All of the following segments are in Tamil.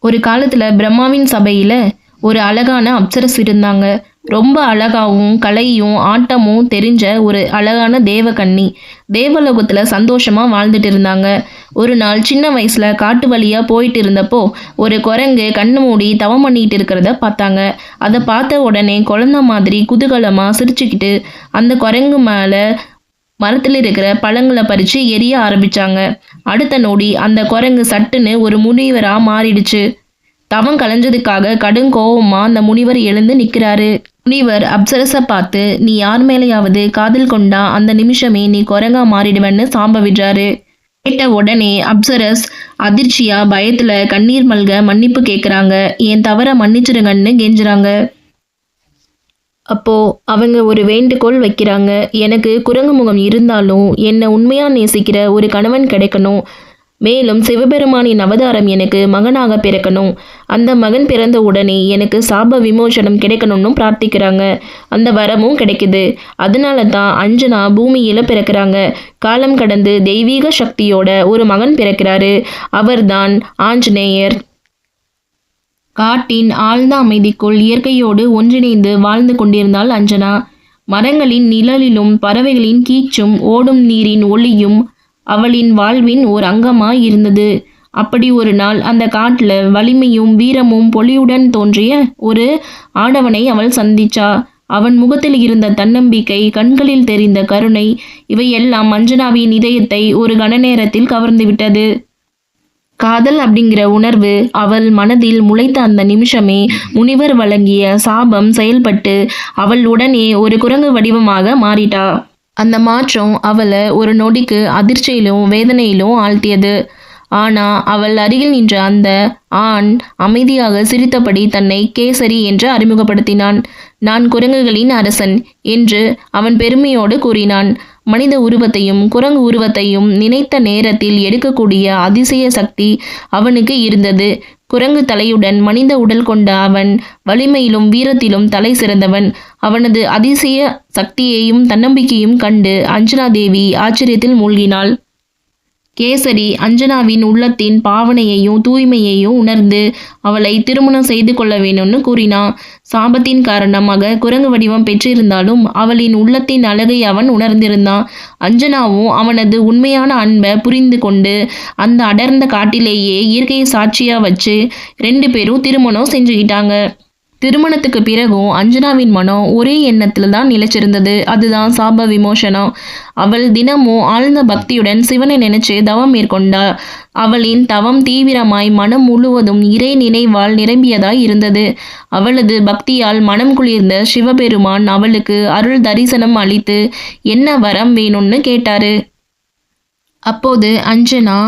ஒரு காலத்துல பிரம்மாவின் சபையில ஒரு அழகான அப்சரஸ் இருந்தாங்க. ரொம்ப அழகாவும் கலையும் ஆட்டமும் தெரிஞ்ச ஒரு அழகான தேவகன்னி. தேவலோகத்துல சந்தோஷமா வாழ்ந்துட்டு இருந்தாங்க. ஒரு நாள் சின்ன வயசுல காட்டு வழியா போயிட்டு இருந்தப்போ ஒரு குரங்கு கண்ணு மூடி தவம் பண்ணிட்டு இருக்கிறத பார்த்தாங்க. அதை பார்த்த உடனே குழந்தை மாதிரி குதூகலமா சிரிச்சுக்கிட்டு அந்த குரங்கு மேல மரத்துல இருக்கிற பழங்களை பறிச்சு எரிய ஆரம்பிச்சாங்க. அடுத்த நொடி அந்த குரங்கு சட்டுன்னு ஒரு முனிவரா மாறிடுச்சு. தவம் கலைஞ்சதுக்காக கடும் கோவமா அந்த முனிவர் எழுந்து நிக்கிறாரு. முனிவர் அப்சரஸை பார்த்து, நீ யார் மேலேயாவது காதல் கொண்டா அந்த நிமிஷமே நீ குரங்கா மாறிடுவேன்னு சாப விடுறாரு. கேட்ட உடனே அப்சரஸ் அதிர்ச்சியா பயத்துல கண்ணீர் மல்க மன்னிப்பு கேக்குறாங்க. என் தவற மன்னிச்சிருங்கன்னு கெஞ்சுறாங்க. அப்போ அவங்க ஒரு வேண்டுகோள் வைக்கிறாங்க. எனக்கு குரங்கு முகம் இருந்தாலும் என்னை உண்மையா நேசிக்கிற ஒரு கணவன் கிடைக்கணும். மேலும் சிவபெருமானின் அவதாரம் எனக்கு மகனாக பிறக்கணும். அந்த மகன் பிறந்த உடனே எனக்கு சாப விமோசனம் கிடைக்கணும்னு பிரார்த்திக்கிறாங்க. அந்த வரமும் கிடைக்குது. அதனால தான் அஞ்சனா பூமியில பிறக்கிறாங்க. காலம் கடந்து தெய்வீக சக்தியோட ஒரு மகன் பிறக்கிறாரு. அவர்தான் ஆஞ்சநேயர். காட்டின் ஆழ்ந்த அமைதிக்குள் இயற்கையோடு ஒன்றிணைந்து வாழ்ந்து கொண்டிருந்தாள் அஞ்சனா. மரங்களின் நிழலிலும் பறவைகளின் கீச்சும் ஓடும் நீரின் ஒளியும் அவளின் வாழ்வின் ஒரு அங்கமாய் இருந்தது. அப்படி ஒரு நாள் அந்த காட்டுல வலிமையும் வீரமும் பொலிவுடன் தோன்றிய ஒரு ஆடவனை அவள் சந்திச்சா. அவன் முகத்தில் இருந்த தன்னம்பிக்கை, கண்களில் தெரிந்த கருணை, இவையெல்லாம் அஞ்சனாவின் இதயத்தை ஒரு கண நேரத்தில் கவர்ந்து விட்டது. காதல் அப்படிங்கிற உணர்வு அவள் மனதில் முளைத்த அந்த நிமிஷமே முனிவர் வழங்கிய சாபம் செயல்பட்டு அவள் உடனே ஒரு குரங்கு வடிவமாக மாறிட்டா. அந்த மாற்றம் அவளை ஒரு நொடிக்கு அதிர்ச்சியிலும் வேதனையிலும் ஆழ்த்தியது. ஆனா அவள் அருகில் நின்ற அந்த ஆண் அமைதியாக சிரித்தபடி தன்னை கேசரி என்று அறிமுகப்படுத்தினான். நான் குரங்குகளின் அரசன் என்று அவன் பெருமையோடு கூறினான். மனித உருவத்தையும் குரங்கு உருவத்தையும் நினைத்த நேரத்தில் எடுக்கக்கூடிய அதிசய சக்தி அவனுக்கு இருந்தது. குரங்கு தலையுடன் மனித உடல் கொண்ட அவன் வலிமையிலும் வீரத்திலும் தலை சிறந்தவன். அவனது அதிசய சக்தியையும் தன்னம்பிக்கையும் கண்டு அஞ்சனா தேவி ஆச்சரியத்தில் மூழ்கினாள். கேசரி அஞ்சனாவின் உள்ளத்தின் பாவனையையும் தூய்மையையும் உணர்ந்து அவளை திருமணம் செய்து கொள்ள வேணும்னு கூறினான். சாபத்தின் காரணமாக குரங்கு வடிவம் பெற்றிருந்தாலும் அவளின் உள்ளத்தின் அழகை அவன் உணர்ந்திருந்தான். அஞ்சனாவும் அவனது உண்மையான அன்பை புரிந்து கொண்டு அந்த அடர்ந்த காட்டிலேயே இயற்கையை சாட்சியா வச்சு 2 பேரும் திருமணம் செஞ்சுக்கிட்டாங்க. திருமணத்துக்கு பிறகும் அஞ்சனாவின் மனம் ஒரே எண்ணத்துல தான் நிலைச்சிருந்தது. அதுதான் சாப விமோசனம். அவள் தினமும் ஆழ்ந்த பக்தியுடன் சிவனை நினைச்சு தவம் மேற்கொண்டாள். அவளின் தவம் தீவிரமாய் மனம் முழுவதும் இறை நினைவால் நிரம்பியதாய் இருந்தது. அவளது பக்தியால் மனம் குளிர்ந்த சிவபெருமான் அவளுக்கு அருள் தரிசனம் அளித்து என்ன வரம் வேணும்னு கேட்டாரு. அப்போது அஞ்சனா,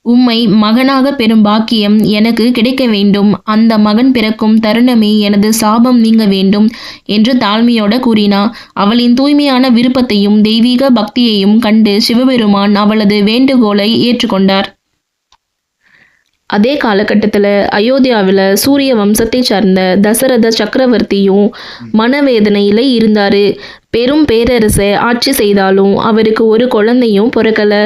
உம்மை மகனாக பெறும் பாக்கியம் எனக்கு கிடைக்க வேண்டும். அந்த மகன் பிறக்கும் தருணமே எனது சாபம் நீங்க வேண்டும் என்று தாழ்மையோட கூறினா. அவளின் தூய்மையான விருப்பத்தையும் தெய்வீக பக்தியையும் கண்டு சிவபெருமான் அவளது வேண்டுகோளை ஏற்றுக்கொண்டார். அதே காலகட்டத்தில் அயோத்தியாவில் சூரிய வம்சத்தை சார்ந்த தசரத சக்கரவர்த்தியும் மனவேதனையில் இருந்தார். பெரும் பேரரசை ஆட்சி செய்தாலும் அவருக்கு ஒரு குழந்தையும் பிறக்கலை.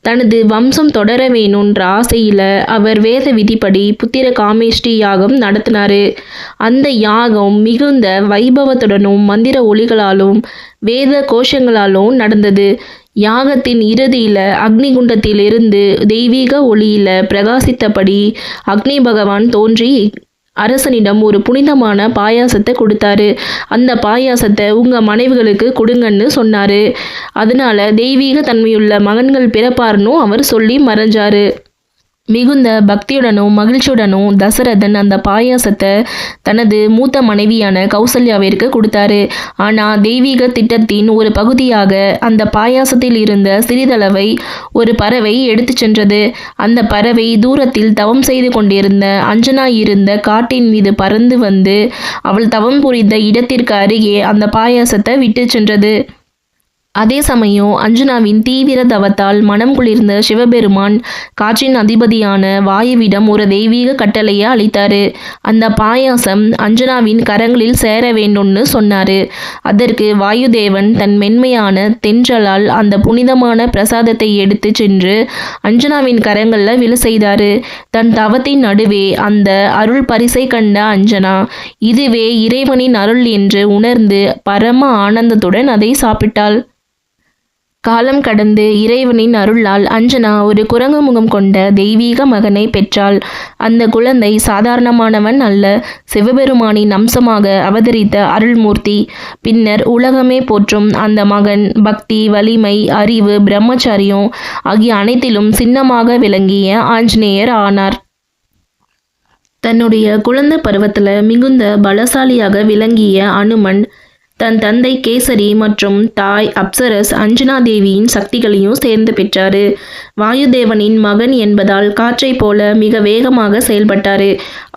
தனது வம்சம் தொடர வேணுன்ற ஆசையில் அவர் வேத விதிப்படி புத்திர காமேஷ்டி யாகம் நடத்தினார். அந்த யாகம் மிகுந்த வைபவத்துடனும் மந்திர ஒலிகளாலும் வேத கோஷங்களாலும் நடந்தது. யாகத்தின் இறுதியில் அக்னிகுண்டத்திலிருந்து தெய்வீக ஒளியில பிரகாசித்தபடி அக்னி பகவான் தோன்றி அரசனிடம் ஒரு புனிதமான பாயாசத்தை கொடுத்தாரு. அந்த பாயாசத்தை உங்க மனைவிகளுக்கு கொடுங்கன்னு சொன்னாரு. அதனால தெய்வீக தன்மையுள்ள மகன்கள் பிறப்பார்னு அவர் சொல்லி மறைஞ்சாரு. மிகுந்த பக்தியுடனும் மகிழ்ச்சியுடனும் தசரதன் அந்த பாயாசத்தை தனது மூத்த மனைவியான கௌசல்யாவிற்கு கொடுத்தாரு. ஆனால் தெய்வீக திட்டத்தின் ஒரு பகுதியாக அந்த பாயாசத்தில் இருந்த சிறிதளவை ஒரு பறவை எடுத்து சென்றது. அந்த பறவை தூரத்தில் தவம் செய்து கொண்டிருந்த அஞ்சனா இருந்த காட்டின் மீது பறந்து வந்து அவள் தவம் புரிந்த இடத்திற்கு அருகே அந்த பாயாசத்தை விட்டு சென்றது. அதே சமயம் அஞ்சனாவின் தீவிர தவத்தால் மனம் குளிர்ந்த சிவபெருமான் காற்றின் அதிபதியான வாயுவிடம் ஒரு தெய்வீக கட்டளையை அளித்தாரு. அந்த பாயாசம் அஞ்சனாவின் கரங்களில் சேர வேண்டும்னு சொன்னாரு. அதற்கு வாயுதேவன் தன் மென்மையான தென்றலால் அந்த புனிதமான பிரசாதத்தை எடுத்து சென்று அஞ்சனாவின் கரங்களில் விழ செய்தாரு. தன் தவத்தின் நடுவே அந்த அருள் பரிசை கண்ட அஞ்சனா இதுவே இறைவனின் அருள் என்று உணர்ந்து பரம ஆனந்தத்துடன் அதை சாப்பிட்டாள். காலம் கடந்து இறைவனின் அருளால் அஞ்சனா ஒரு குரங்கு முகம் கொண்ட தெய்வீக மகனை பெற்றாள். அந்த குழந்தை சாதாரணமானவன் அல்ல, சிவபெருமானின் அம்சமாக அவதரித்த அருள்மூர்த்தி. பின்னர் உலகமே போற்றும் அந்த மகன் பக்தி, வலிமை, அறிவு, பிரம்மச்சரியம் ஆகிய அனைத்திலும் சின்னமாக விளங்கிய ஆஞ்சநேயர் ஆனார். தன்னுடைய குழந்தை பருவத்தில் மிகுந்த பலசாலியாக விளங்கிய அனுமன் தன் தந்தை கேசரி மற்றும் தாய் அப்சரஸ் அஞ்சனா தேவியின் சக்திகளையும் சேர்ந்து பெற்றாரு. வாயுதேவனின் மகன் என்பதால் காற்றை போல மிக வேகமாக செயல்பட்டாரு.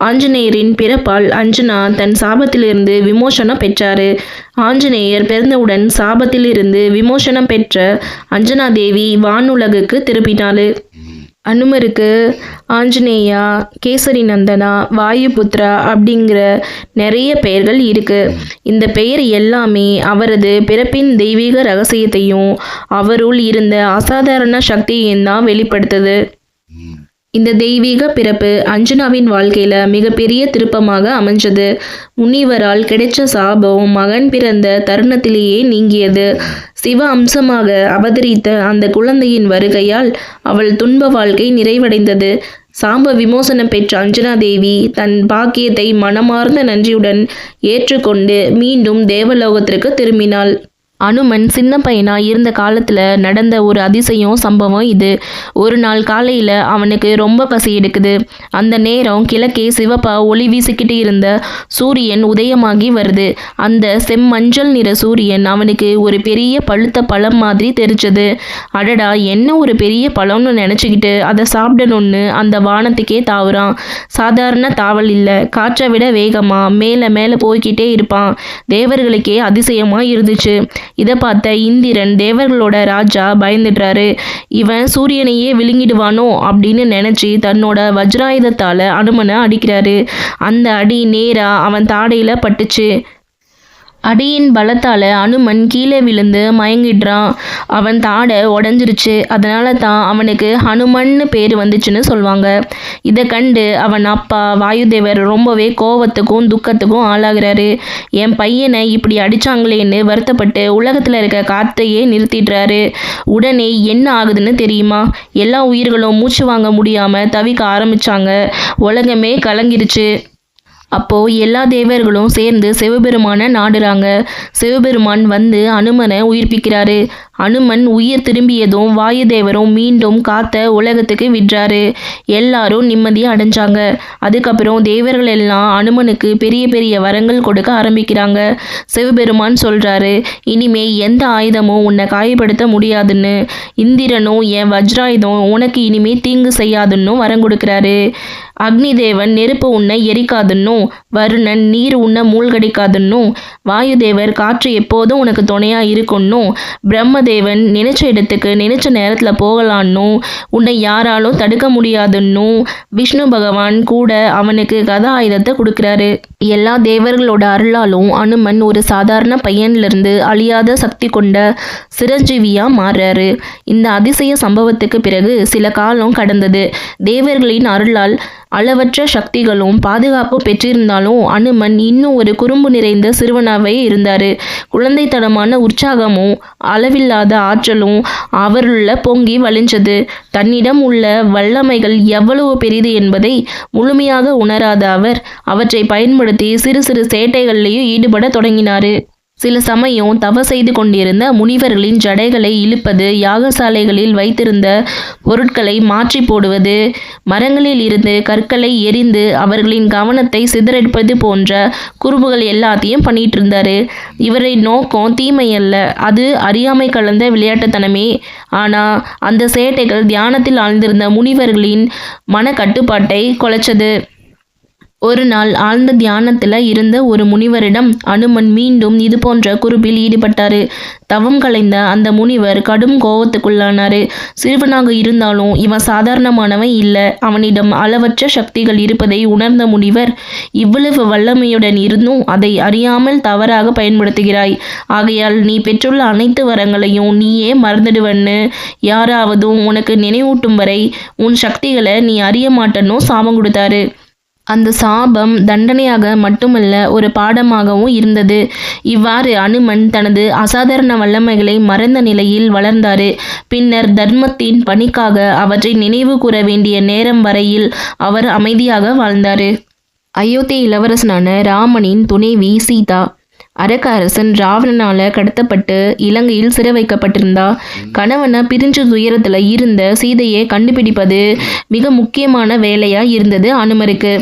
ஆஞ்சநேயரின் பிறப்பால் அஞ்சனா தன் சாபத்திலிருந்து விமோசனம் பெற்றாரு. ஆஞ்சநேயர் பிறந்தவுடன் சாபத்திலிருந்து விமோசனம் பெற்ற அஞ்சனா தேவி வானுலகுக்கு திரும்பினாள். அனுமருக்கு ஆஞ்சநேயா, கேசரி நந்தனா, வாயுபுத்ரா அப்படிங்கிற நிறைய பெயர்கள் இருக்கு. இந்த பெயர் எல்லாமே அவரது பிறப்பின் தெய்வீக ரகசியத்தையும் அவருள் இருந்த அசாதாரண சக்தியையும் தான் வெளிப்படுத்துது. இந்த தெய்வீக பிறப்பு அஞ்சனாவின் வாழ்க்கையில மிகப்பெரிய திருப்பமாக அமைஞ்சது. முனிவரால் கிடைச்ச சாபம் மகன் பிறந்த தருணத்திலேயே நீங்கியது. சிவ அம்சமாக அவதரித்த அந்த குழந்தையின் வருகையால் அவள் துன்ப வாழ்க்கை நிறைவடைந்தது. சாப விமோசனம் பெற்ற அஞ்சனா தேவி தன் பாக்கியத்தை மனமார்ந்த நன்றியுடன் ஏற்றுக்கொண்டு மீண்டும் தேவலோகத்திற்கு திரும்பினாள். அனுமன் சின்ன பையனா இருந்த காலத்துல நடந்த ஒரு அதிசயம் சம்பவம் இது. ஒரு நாள் காலையில அவனுக்கு ரொம்ப பசி எடுக்குது. அந்த நேரம் கிழக்கே சிவப்பா ஒளி வீசிக்கிட்டு இருந்த சூரியன் உதயமாகி வருது. அந்த செம்மஞ்சள் நிற சூரியன் அவனுக்கு ஒரு பெரிய பழுத்த பழம் மாதிரி தெரிஞ்சது. அடடா, என்ன ஒரு பெரிய பழம்னு நினைச்சுக்கிட்டு அதை சாப்பிடணும்னு அந்த வானத்துக்கே தாவுறான். சாதாரண தாவல் இல்லை, காற்றை விட வேகமா மேலே மேலே போய்கிட்டே இருப்பான். தேவர்களுக்கே அதிசயமா இருந்துச்சு. இதை பார்த்த இந்திரன், தேவர்களோட ராஜா, பயந்துடுறாரு. இவன் சூரியனையே விழுங்கிடுவானோ அப்படின்னு நினைச்சு தன்னோட வஜ்ராயுதத்தால அனுமனை அடிக்கிறாரு. அந்த அடி நேரா அவன் தாடையில பட்டுச்சு. அடியின் பலத்தால் அனுமன் கீழே விழுந்து மயங்கிடுறான். அவன் தாடை உடஞ்சிருச்சு. அதனால தான் அவனுக்கு ஹனுமன்னு பேர் வந்துச்சுன்னு சொல்லுவாங்க. இதை கண்டு அவன் அப்பா வாயுதேவர் ரொம்பவே கோவத்துக்கும் துக்கத்துக்கும் ஆளாகிறாரு. என் பையனை இப்படி அடித்தாங்களேன்னு வருத்தப்பட்டு உலகத்தில் இருக்க காற்றையே நிறுத்திடுறாரு. உடனே என்ன ஆகுதுன்னு தெரியுமா? எல்லா உயிர்களும் மூச்சு வாங்க முடியாமல் தவிக்க ஆரம்பித்தாங்க. உலகமே கலங்கிருச்சு. அப்போ எல்லா தேவர்களும் சேர்ந்து சிவபெருமானை நாடுறாங்க. சிவபெருமான் வந்து அனுமனை உயிர்ப்பிக்கிறாரு. அனுமன் உயிர் திரும்பியதும் வாயுதேவரும் மீண்டும் காத்த உலகத்துக்கு விடுறாரு. எல்லாரும் நிம்மதியாக அடைஞ்சாங்க. அதுக்கப்புறம் தேவர்கள் எல்லாம் அனுமனுக்கு பெரிய பெரிய வரங்கள் கொடுக்க ஆரம்பிக்கிறாங்க. சிவபெருமான் சொல்றாரு, இனிமே எந்த ஆயுதமும் உன்னை காயப்படுத்த முடியாதுன்னு. இந்திரனும் என் வஜ்ராயுதம் உனக்கு இனிமே தீங்கு செய்யாதுன்னு வரம் கொடுக்குறாரு. அக்னி தேவன் நெருப்பு உன்னை எரிக்காதுன்னும், வருணன் நீர் உன்னை மூழ்கடிக்காதுன்னும், வாயுதேவர் காற்று எப்போதும் உனக்கு துணையா இருக்குன்னும், பிரம்மதேவன் நினைச்ச இடத்துக்கு நினைச்ச நேரத்தில் போகலான்னும், உன்னை யாராலும் தடுக்க முடியாதுன்னும், விஷ்ணு பகவான் கூட அவனுக்கு கதா ஆயுதத்தை கொடுக்குறாரு. எல்லா தேவர்களோட அருளாலும் அனுமன் ஒரு சாதாரண பையன்லேருந்து அழியாத சக்தி கொண்ட சிரஞ்சீவியா மாறுறாரு. இந்த அதிசய சம்பவத்துக்கு பிறகு சில காலம் கடந்தது. தேவர்களின் அருளால் அளவற்ற சக்திகளும் பாதுகாப்பும் பெற்றிருந்தாலும் அனுமன் இன்னும் ஒரு குறும்பு நிறைந்த சிறுவனாகவே இருந்தார். குழந்தைத்தனமான உற்சாகமும் அளவில்லாத ஆற்றலும் அவருள்ள பொங்கி வழிஞ்சது. தன்னிடம் உள்ள வல்லமைகள் எவ்வளவு பெரிது என்பதை முழுமையாக உணராத அவர் அவற்றை பயன்படுத்தி சிறு சிறு சேட்டைகள்லையும் ஈடுபட தொடங்கினார். சில சமயம் தவ செய்து கொண்டிருந்த முனிவர்களின் ஜடைகளை இழுப்பது, யாகசாலைகளில் வைத்திருந்த பொருட்களை மாற்றி போடுவது, மரங்களில் இருந்து கற்களை எரிந்து அவர்களின் கவனத்தை சிதறடிப்பது போன்ற குறும்புகள் எல்லாத்தையும் பண்ணிட்டு இருந்தாரு. இவரின் நோக்கம் தீமையல்ல, அது அறியாமை கலந்த விளையாட்டுத்தனமே. ஆனால் அந்த சேட்டைகள் தியானத்தில் ஆழ்ந்திருந்த முனிவர்களின் மன கட்டுப்பாட்டை குலைச்சது. ஒரு நாள் ஆழ்ந்த தியானத்துல இருந்த ஒரு முனிவரிடம் அனுமன் மீண்டும் இது போன்ற குறிப்பில் ஈடுபட்டாரு. தவம் கலைந்த அந்த முனிவர் கடும் கோபத்துக்குள்ளானாரு. சிறுவனாக இருந்தாலும் இவன் சாதாரணமானவன் இல்லை. அவனிடம் அளவற்ற சக்திகள் இருப்பதை உணர்ந்த முனிவர், இவ்வளவு வல்லமையுடன் இருந்தும் அதை அறியாமல் தவறாக பயன்படுத்துகிறாய். ஆகையால் நீ பெற்றுள்ள அனைத்து வரங்களையும் நீயே மறந்துடுவன்னு யாராவதும் உனக்கு நினைவூட்டும் வரை உன் சக்திகளை நீ அறிய மாட்டேன்னு சாபம் கொடுத்தாரு. அந்த சாபம் தண்டனையாக மட்டுமல்ல, ஒரு பாடமாகவும் இருந்தது. இவ்வாறு அனுமன் தனது அசாதாரண வல்லமைகளை மறந்த நிலையில் வளர்ந்தாரு. பின்னர் தர்மத்தின் பணிக்காக அவற்றை நினைவு கூற வேண்டிய நேரம் வரையில் அவர் அமைதியாக வாழ்ந்தாரு. அயோத்தி இளவரசனான ராமனின் துணைவி சீதா. அரக்க அரசன் ராவணனால கடத்தப்பட்டு இலங்கையில் சிறை வைக்கப்பட்டிருந்தா. கணவனை பிரிஞ்சு துயரத்துல இருந்த சீதையை கண்டுபிடிப்பது மிக முக்கியமான வேலையா இருந்தது அனுமருக்கு.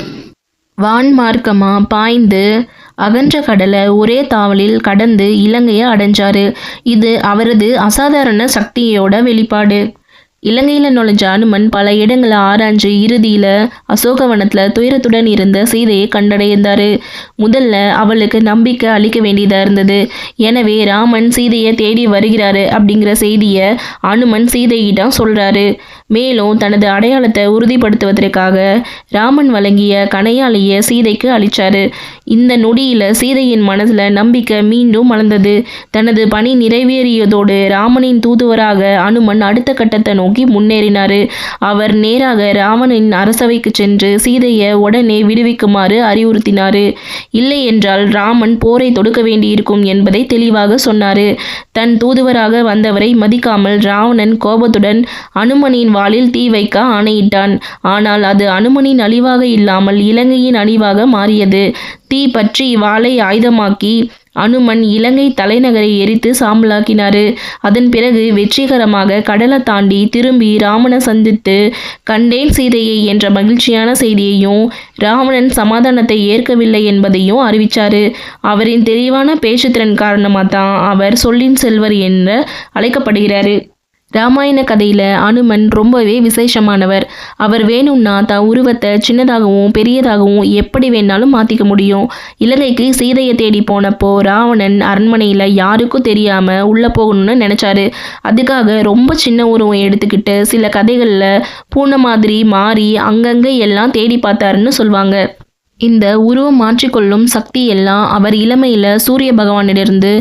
வான்மார்க்கமா பாய்ந்து அகன்ற கடலை ஒரே தாவலில் கடந்து இலங்கையை அடைஞ்சாரு. இது அவரது அசாதாரண சக்தியோட வெளிப்பாடு. இலங்கையில் நுழைஞ்ச அனுமன் பல இடங்களை ஆராய்ஞ்சு இறுதியில் அசோகவனத்தில் துயரத்துடன் இருந்த சீதையை கண்டடைந்தார். முதல்ல அவளுக்கு நம்பிக்கை அளிக்க வேண்டியதாக இருந்தது. எனவே ராமன் சீதையை தேடி வருகிறாரு அப்படிங்கிற செய்தியை அனுமன் சீதையிடம் சொல்கிறாரு. மேலும் தனது அடையாளத்தை உறுதிப்படுத்துவதற்காக ராமன் வழங்கிய கணையாளியை சீதைக்கு அளித்தார். இந்த நொடியில் சீதையின் மனதில் நம்பிக்கை மீண்டும் மலர்ந்தது. தனது பணி நிறைவேறியதோடு ராமனின் தூதுவராக அனுமன் அடுத்த கட்டத்தை நோக்கி முன்னேறினார். அவர் நேராக ராவணனின் அரசவைக்கு சென்று சீதையை உடனே விடுவிக்குமாறு அறிவுறுத்தினார். இல்லை என்றால் ராமன் போரை தொடுக்க வேண்டியிருக்கும் என்பதை தெளிவாக சொன்னார். தன் தூதுவராக வந்தவரை மதிக்காமல் ராவணன் கோபத்துடன் அனுமனின் வாளில் தீ வைக்க ஆணையிட்டான். ஆனால் அது அனுமனின் அழிவாக இல்லாமல் இலங்கையின் அழிவாக மாறியது. தீ பற்றி வாளை ஆயுதமாக்கி அனுமன் இலங்கை தலைநகரை எரித்து சாம்பலாக்கினார். அதன் பிறகு வெற்றிகரமாக கடலை தாண்டி திரும்பி ராமனை சந்தித்து கண்டேன் சீதையை என்ற மகிழ்ச்சியான செய்தியையும் ராவணன் சமாதானத்தை ஏற்கவில்லை என்பதையும் அறிவித்தார். அவரின் தெளிவான பேச்சுத்திறன் காரணமாக தான் அவர் சொல்லின் செல்வர் என்று அழைக்கப்படுகிறார். ராமாயண கதையில் அனுமன் ரொம்பவே விசேஷமானவர். அவர் வேணும்னா தான் உருவத்தை சின்னதாகவும் பெரியதாகவும் எப்படி வேணாலும் மாற்றிக்க முடியும். இலங்கைக்கு சீதையை தேடி போனப்போ ராவணன் அரண்மனையில் யாருக்கும் தெரியாமல் உள்ளே போகணும்னு நினச்சாரு. அதுக்காக ரொம்ப சின்ன உருவம் எடுத்துக்கிட்டு சில கதைகளில் பூனை மாதிரி மாறி அங்கங்கே எல்லாம் தேடி பார்த்தாருன்னு சொல்லுவாங்க. இந்த உருவம் மாற்றிக்கொள்ளும் சக்தி எல்லாம் அவர் இளமையில் சூரிய பகவானிலிருந்து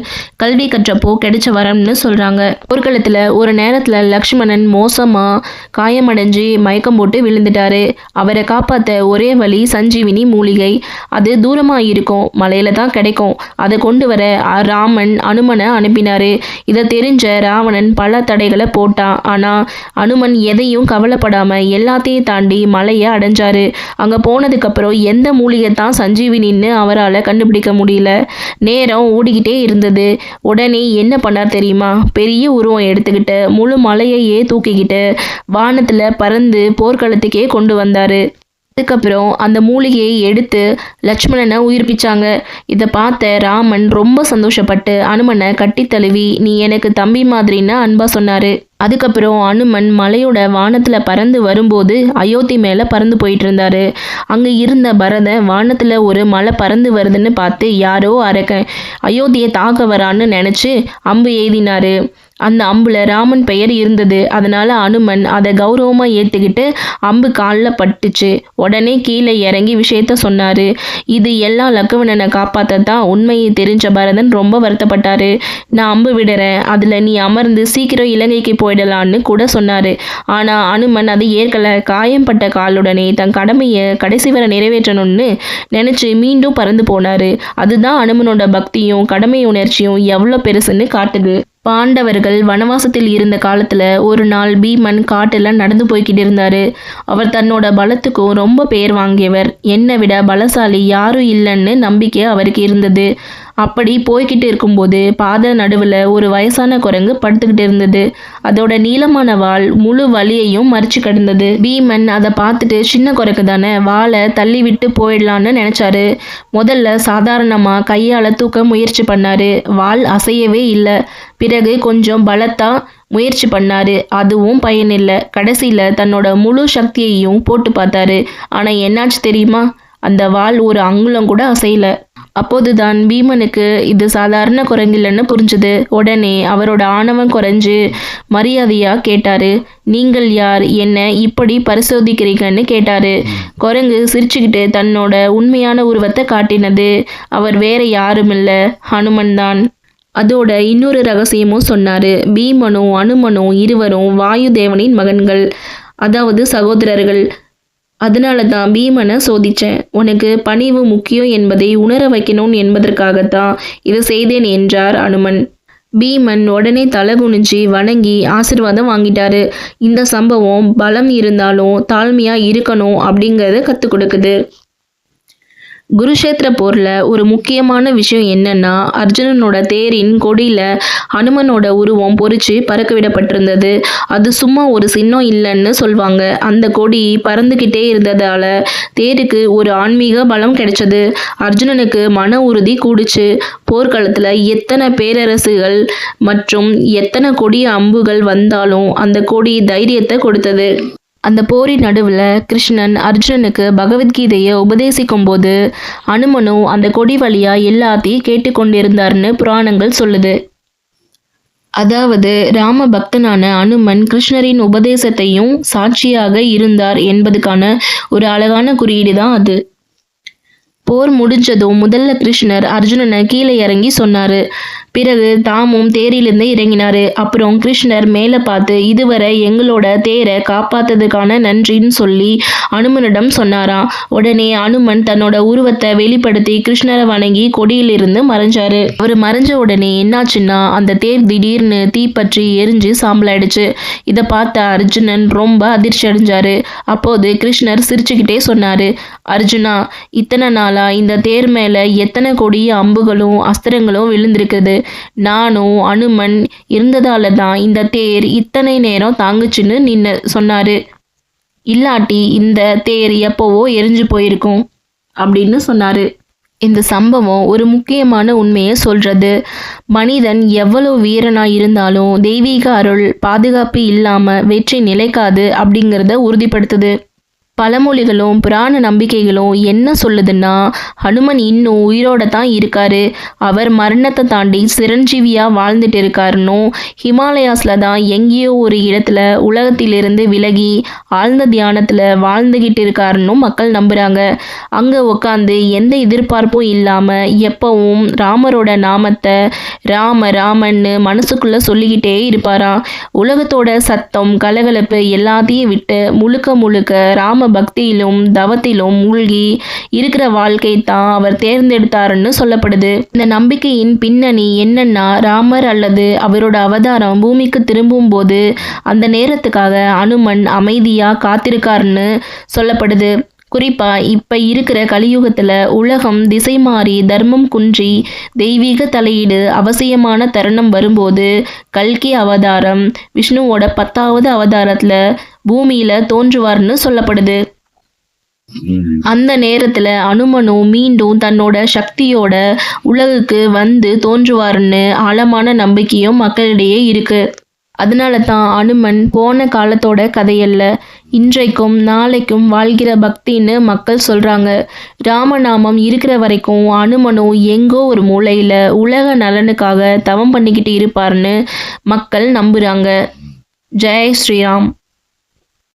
கல்வி கற்றப்போ கிடைச்ச வரம்னு சொல்கிறாங்க. போர்க்களத்தில் ஒரு நேரத்தில் லக்ஷ்மணன் மோசமாக காயமடைஞ்சு மயக்கம் போட்டு விழுந்துட்டாரு. அவரை காப்பாற்ற ஒரே வழி சஞ்சீவினி மூலிகை. அது தூரமாக இருக்கும், மலையில் தான் கிடைக்கும். அதை கொண்டு வர ராமன் அனுமனை அனுப்பினார். இதை தெரிஞ்ச ராவணன் பல தடைகளை போட்டான். ஆனால் அனுமன் எதையும் கவலைப்படாமல் எல்லாத்தையும் தாண்டி மலையை அடைஞ்சாரு. அங்கே போனதுக்கப்புறம் எந்த மூலிகை தான் சஞ்சீவினின்னு அவரால் கண்டுபிடிக்க முடியல. நேரம் ஓடிக்கிட்டே இருந்தது. உடனே என்ன பண்ணார் தெரியுமா? பெரிய உருவம் எடுத்துக்கிட்டு முழு மலையையே தூக்கிக்கிட்டு வானத்தில் பறந்து போர்க்களத்துக்கே கொண்டு வந்தார். அதுக்கப்புறம் அந்த மூலிகையை எடுத்து லக்ஷ்மணனை உயிர்ப்பிச்சாங்க. இதை பார்த்த ராமன் ரொம்ப சந்தோஷப்பட்டு அனுமனை கட்டி தழுவி நீ எனக்கு தம்பி மாதிரின்னு அன்பா சொன்னார். அதுக்கப்புறம் அனுமன் மலையோட வானத்தில் பறந்து வரும்போது அயோத்தி மேலே பறந்து போயிட்டு இருந்தாரு. அங்கே இருந்த பரதன் வானத்தில் ஒரு மலை பறந்து வருதுன்னு பார்த்து யாரோ அரக்கன் அயோத்தியை தாக்க வரான்னு நினச்சி அம்பு எய்தினாரு. அந்த அம்புல ராமன் பெயர் இருந்தது. அதனால அனுமன் அதை கௌரவமாக ஏற்றுக்கிட்டு அம்பு காலில் பட்டுச்சு. உடனே கீழே இறங்கி விஷயத்த சொன்னார். இது எல்லா லக்குவணனை காப்பாற்றத்தான். உண்மையை தெரிஞ்ச பரதன் ரொம்ப வருத்தப்பட்டார். நான் அம்பு விடுறேன், அதில் நீ அமர்ந்து சீக்கிரம் இலங்கைக்கு போயிடலான்னு கூட சொன்னார். ஆனால் அனுமன் அதை ஏற்கலை. காயம்பட்ட காலுடனே தன் கடமையை கடைசி வரை நிறைவேற்றணும்னு நினச்சி மீண்டும் பறந்து போனார். அதுதான் அனுமனோட பக்தியும் கடமை உணர்ச்சியும் எவ்வளோ பெருசுன்னு காட்டுது. பாண்டவர்கள் வனவாசத்தில் இருந்த காலத்தில் ஒரு நாள் பீமன் காட்டில் நடந்து போய்கிட்டு இருந்தார். அவர் தன்னோட பலத்துக்கும் ரொம்ப பெயர் வாங்கியவர். என்னை விட பலசாலி யாரும் இல்லைன்னு நம்பிக்கை அவருக்கு இருந்தது. அப்படி போய்கிட்டு இருக்கும்போது பாதை நடுவில் ஒரு வயசான குரங்கு படுத்துக்கிட்டு இருந்தது. அதோட நீளமான வால் முழு வலியையும் மறிச்சு கிடந்தது. பீமன் அதை பார்த்துட்டு சின்ன குரங்கு தானே, வாளை தள்ளி விட்டு போயிடலான்னு நினச்சாரு. முதல்ல சாதாரணமாக கையால் தூக்க முயற்சி பண்ணாரு. வால் அசையவே இல்லை. பிறகு கொஞ்சம் பலத்தா முயற்சி பண்ணாரு. அதுவும் பயனில்லை. கடைசியில் தன்னோட முழு சக்தியையும் போட்டு பார்த்தாரு. ஆனால் என்னாச்சு தெரியுமா? அந்த வாள் ஒரு அங்குலம் கூட அசையல. அப்போதுதான் பீமனுக்கு இது சாதாரண குரங்கில்லைன்னு புரிஞ்சுது. உடனே அவரோட ஆணவம் குறைஞ்சு மரியாதையா கேட்டாரு, நீங்கள் யார், என்ன இப்படி பரிசோதிக்கிறீங்கன்னு கேட்டாரு. குரங்கு சிரிச்சுக்கிட்டு தன்னோட உண்மையான உருவத்தை காட்டினது. அவர் வேற யாரும் இல்ல, ஹனுமன் தான். அதோட இன்னொரு ரகசியமும் சொன்னாரு. பீமனும் அனுமனும் இருவரும் வாயு தேவனின் மகன்கள், அதாவது சகோதரர்கள். அதனால தான் பீமனை சோதிச்சேன். உனக்கு பணிவு முக்கியம் என்பதை உணர வைக்கணும் என்பதற்காகத்தான் இதை செய்தேன் என்றார் அனுமன். பீமன் உடனே தலை குனிஞ்சி வணங்கி ஆசீர்வாதம் வாங்கிட்டாரு. இந்த சம்பவம் பலம் இருந்தாலும் தாழ்மையா இருக்கணும் அப்படிங்கறத கற்றுக் கொடுக்குது. குருஷேத்திர போர்ல ஒரு முக்கியமான விஷயம் என்னன்னா, அர்ஜுனனோட தேரின் கொடியில ஹனுமனோட உருவம் பொறிச்சு பறக்க விடப்பட்டிருந்தது. அது சும்மா ஒரு சின்னம் இல்லைன்னு சொல்வாங்க. அந்த கொடி பறந்துகிட்டே இருந்ததால தேருக்கு ஒரு ஆன்மீக பலம் கிடைச்சது. அர்ஜுனனுக்கு மன உறுதி கூடுச்சு. போர்க்களத்துல எத்தனை பேரரசுகள் மற்றும் எத்தனை கொடிய அம்புகள் வந்தாலும் அந்த கொடி தைரியத்தை கொடுத்தது. அந்த போரின் நடுவில் கிருஷ்ணன் அர்ஜுனனுக்கு பகவத்கீதையை உபதேசிக்கும் போது அனுமனும் அந்த கொடி வழியா எல்லாத்தையும் கேட்டுக்கொண்டிருந்தார்னு புராணங்கள் சொல்லுது. அதாவது ராம பக்தனான அனுமன் கிருஷ்ணரின் உபதேசத்தையும் சாட்சியாக இருந்தார் என்பதுக்கான ஒரு அழகான குறியீடு தான் அது. போர் முடிஞ்சதும் முதல்ல கிருஷ்ணர் அர்ஜுனனை கீழே இறங்கி சொன்னாரு. பிறகு தாமும் தேரிலிருந்து இறங்கினாரு. அப்புறம் கிருஷ்ணர் மேலே பார்த்து இதுவரை எங்களோட தேரை காப்பாத்ததுக்கான நன்றின்னு சொல்லி அனுமனிடம் சொன்னாராம். உடனே அனுமன் தன்னோட உருவத்தை வெளிப்படுத்தி கிருஷ்ணரை வணங்கி கொடியிலிருந்து மறைஞ்சாரு. அவர் மறைஞ்ச உடனே என்னாச்சுன்னா அந்த தேர் திடீர்னு தீப்பற்றி எரிஞ்சு சாம்பலாயிடுச்சு. இதை பார்த்த அர்ஜுனன் ரொம்ப அதிர்ச்சி அடைஞ்சாரு. அப்போது கிருஷ்ணர் சிரிச்சுக்கிட்டே சொன்னாரு, அர்ஜுனா, இத்தனை நாளா இந்த தேர் மேல எத்தனை கொடிய அம்புகளும் அஸ்திரங்களும் விழுந்திருக்குது. நானும் அனுமன் இருந்ததால தான் இந்த தேர் இத்தனை நேரம் தாங்குச்சுன்னு நின்னு சொன்னாரு. இல்லாட்டி இந்த தேர் எப்போவோ எரிஞ்சு போயிருக்கும் அப்படின்னு சொன்னாரு. இந்த சம்பவம் ஒரு முக்கியமான உண்மையை சொல்றது. மனிதன் எவ்வளவு வீரனா இருந்தாலும் தெய்வீக அருள் பாதுகாப்பு இல்லாம வெற்றி நிலைக்காது அப்படிங்கிறத உறுதிப்படுத்துது. பழமொழிகளும் புராண நம்பிக்கைகளும் என்ன சொல்லுதுன்னா, ஹனுமன் இன்னும் உயிரோட தான் இருக்காரு. அவர் மரணத்தை தாண்டி சிரஞ்சீவியா வாழ்ந்துட்டு இருக்காருன்னும், ஹிமாலயாஸ்ல தான் எங்கேயோ ஒரு இடத்துல உலகத்திலிருந்து விலகி ஆழ்ந்த தியானத்துல வாழ்ந்துகிட்டு இருக்காருன்னும் மக்கள் நம்புறாங்க. அங்க உட்காந்து எந்த எதிர்பார்ப்பும் இல்லாம எப்பவும் ராமரோட நாமத்தை ராம ராமன்னு மனசுக்குள்ள சொல்லிக்கிட்டே இருப்பாராம். உலகத்தோட சத்தம் கலகலப்பு எல்லாத்தையும் விட்டு முழுக்க முழுக்க ராம பக்தியிலும் தவத்திலும் மூழ்கி இருக்கிற வாழ்க்கை தான் அவர் தேர்ந்தெடுத்தாருன்னு சொல்லப்படுது. இந்த நம்பிக்கையின் பின்னணி என்னன்னா, ராமர் அல்லது அவரோட அவதாரம் பூமிக்கு திரும்பும் போது அந்த நேரத்துக்காக அனுமன் அமைதியா காத்திருக்காருன்னு சொல்லப்படுது. குறிப்பா இப்ப இருக்கிற கலியுகத்துல உலகம் திசை மாறி தர்மம் குன்றி தெய்வீக தலையீடு அவசியமான தருணம் வரும்போது கல்கி அவதாரம் விஷ்ணுவோட 10வது அவதாரத்துல பூமியில தோன்றுவார்னு சொல்லப்படுது. அந்த நேரத்துல அனுமனும் மீண்டும் தன்னோட சக்தியோட உலகுக்கு வந்து தோன்றுவார்னு ஆழமான நம்பிக்கையும் மக்களிடையே இருக்கு. அதனால தான் அனுமன் போன காலத்தோட கதையல்ல, இன்றைக்கும் நாளைக்கும் வாழ்கிற பக்தின்னு மக்கள் சொல்றாங்க. ராமநாமம் இருக்கிற வரைக்கும் அனுமனும் எங்கோ ஒரு மூலையில உலக நலனுக்காக தவம் பண்ணிக்கிட்டு இருப்பார்னு மக்கள் நம்புறாங்க. ஜெய் ஸ்ரீராம்.